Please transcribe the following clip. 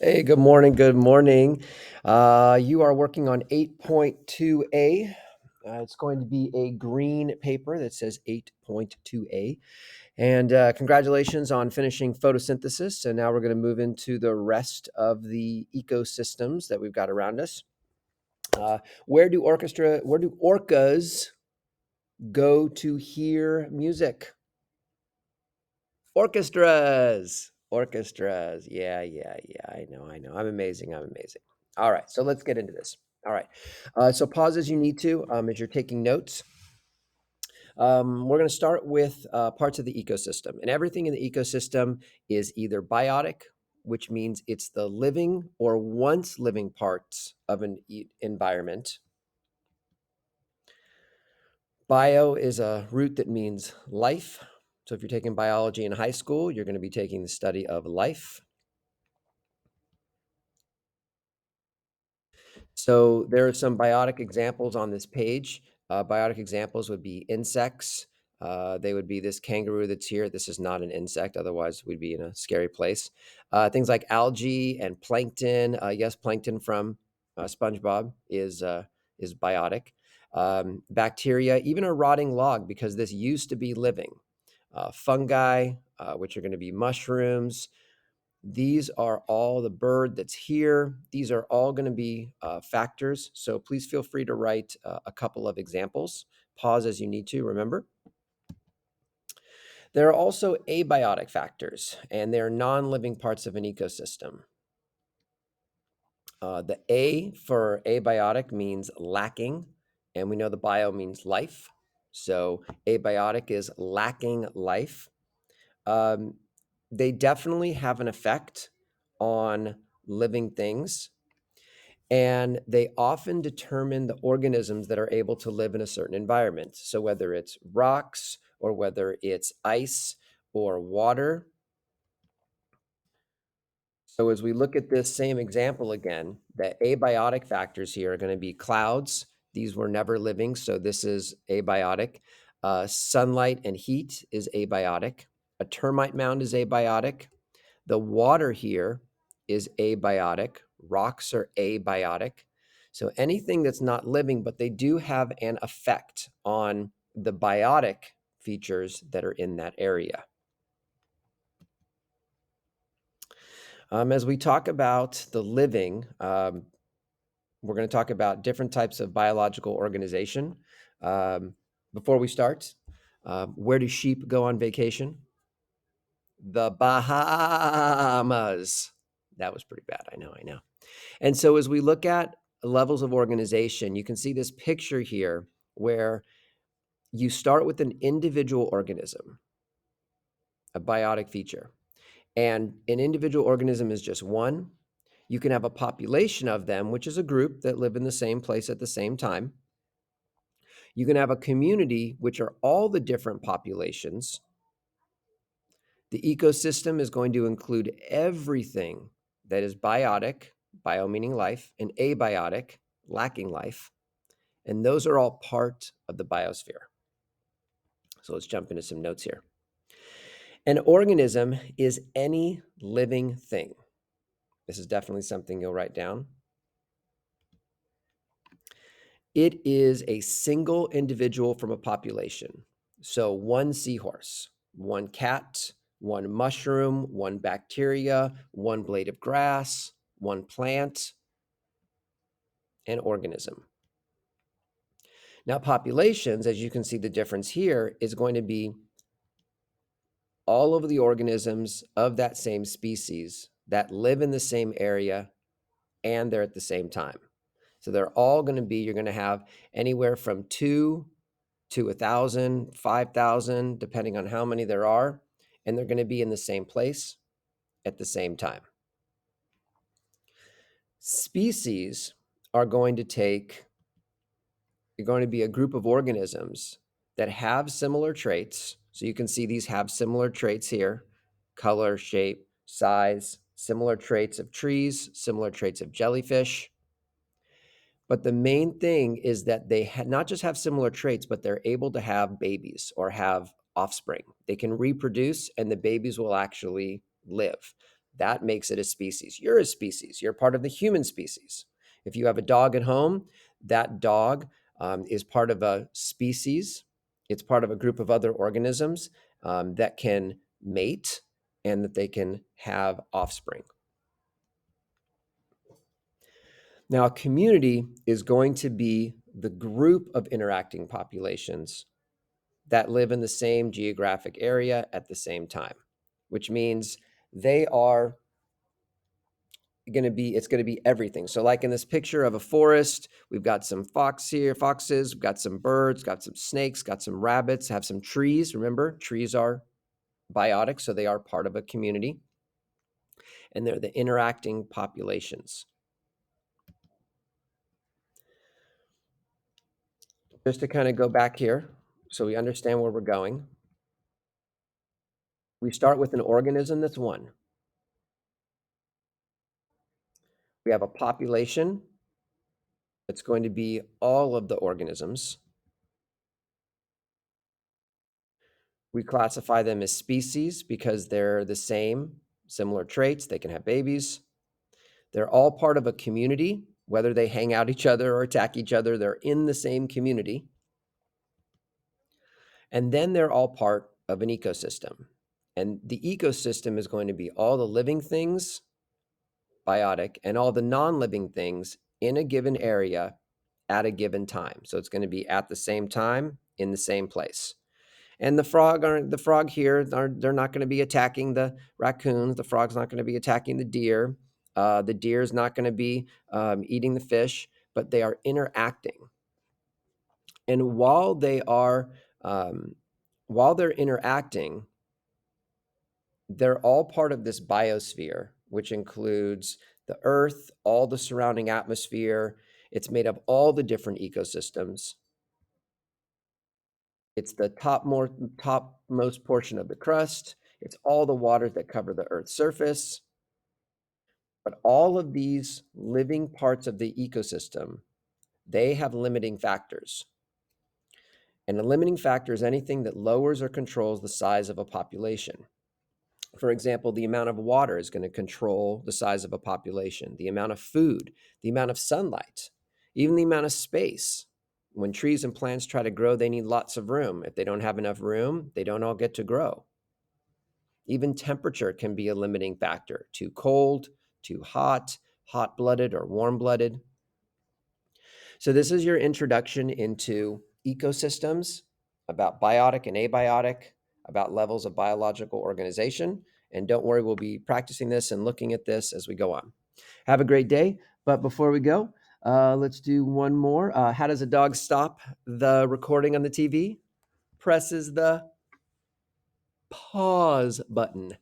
Hey, good morning. Good morning. You are working on 8.2a. It's going to be a green paper that says 8.2a. And congratulations on finishing photosynthesis. And now we're going to move into the rest of the ecosystems that we've got around us. Where do orcas go to hear music? Orchestras. Yeah. I know. I'm amazing. I'm amazing. All right. So let's get into this. All right. So pause as you need to as you're taking notes. We're going to start with parts of the ecosystem. And everything in the ecosystem is either biotic, which means it's the living or once living parts of an environment. Bio is a root that means life. So if you're taking biology in high school, you're going to be taking the study of life. So there are some biotic examples on this page. Biotic examples would be insects. They would be this kangaroo that's here. This is not an insect, otherwise we'd be in a scary place. Things like algae and plankton. Yes, plankton from SpongeBob is biotic. Bacteria, even a rotting log, because this used to be living. Fungi, which are going to be mushrooms. These are all the bird that's here. These are all going to be factors. So please feel free to write a couple of examples. Pause as you need to, remember. There are also abiotic factors, and they're non-living parts of an ecosystem. The A for abiotic means lacking, and we know the bio means life. So abiotic is lacking life. Um, they definitely have an effect on living things, and they often determine the organisms that are able to live in a certain environment. So whether it's rocks or whether it's ice or water. So as we look at this same example again, the abiotic factors here are going to be clouds. These were never living, so this is abiotic. Sunlight and heat is abiotic. A termite mound is abiotic. The water here is abiotic. Rocks are abiotic. So anything that's not living, but they do have an effect on the biotic features that are in that area. As we talk about the living, we're going to talk about different types of biological organization. Before we start, where do sheep go on vacation? The Bahamas. That was pretty bad. I know. And so as we look at levels of organization, you can see this picture here where you start with an individual organism, a biotic feature, and an individual organism is just one. You can have a population of them, which is a group that live in the same place at the same time. You can have a community, which are all the different populations. The ecosystem is going to include everything that is biotic, bio meaning life, and abiotic, lacking life. And those are all part of the biosphere. So let's jump into some notes here. An organism is any living thing. This is definitely something you'll write down. It is a single individual from a population. So one seahorse, one cat, one mushroom, one bacteria, one blade of grass, one plant, an organism. Now, populations, as you can see the difference here, is going to be all of the organisms of that same species that live in the same area and they're at the same time. So they're all going to be, you're going to have anywhere from 2 to 1,000, 5,000, depending on how many there are, and they're going to be in the same place at the same time. Species are going to be a group of organisms that have similar traits. So you can see these have similar traits here: color, shape, size, similar traits of trees, similar traits of jellyfish. But the main thing is that they not just have similar traits, but they're able to have babies or have offspring. They can reproduce and the babies will actually live. That makes it a species. You're a species. You're part of the human species. If you have a dog at home, that dog is part of a species. It's part of a group of other organisms that can mate and that they can have offspring. Now, a community is going to be the group of interacting populations that live in the same geographic area at the same time, which means they are it's going to be everything. So like in this picture of a forest, we've got some foxes, we've got some birds, got some snakes, got some rabbits, have some trees. Remember, trees are biotic, so they are part of a community. And they're the interacting populations. Just to kind of go back here so we understand where we're going. We start with an organism that's one. We have a population that's going to be all of the organisms. We classify them as species because they're the same, similar traits. They can have babies. They're all part of a community, whether they hang out each other or attack each other, they're in the same community. And then they're all part of an ecosystem. And the ecosystem is going to be all the living things, biotic, and all the non-living things in a given area at a given time. So it's going to be at the same time in the same place. And the frog here, they're not going to be attacking the raccoons. The frog's not going to be attacking the deer. The deer is not going to be eating the fish, but they are interacting. And while they're interacting, they're all part of this biosphere, which includes the earth, all the surrounding atmosphere. It's made of all the different ecosystems. It's the topmost portion of the crust. It's all the waters that cover the Earth's surface. But all of these living parts of the ecosystem, they have limiting factors. And a limiting factor is anything that lowers or controls the size of a population. For example, the amount of water is going to control the size of a population, the amount of food, the amount of sunlight, even the amount of space. When trees and plants try to grow, they need lots of room. If they don't have enough room, they don't all get to grow. Even temperature can be a limiting factor. Too cold, too hot, hot-blooded or warm-blooded. So this is your introduction into ecosystems, about biotic and abiotic, about levels of biological organization. And don't worry, we'll be practicing this and looking at this as we go on. Have a great day. But before we go, let's do one more. How does a dog stop the recording on the TV? Presses the pause button.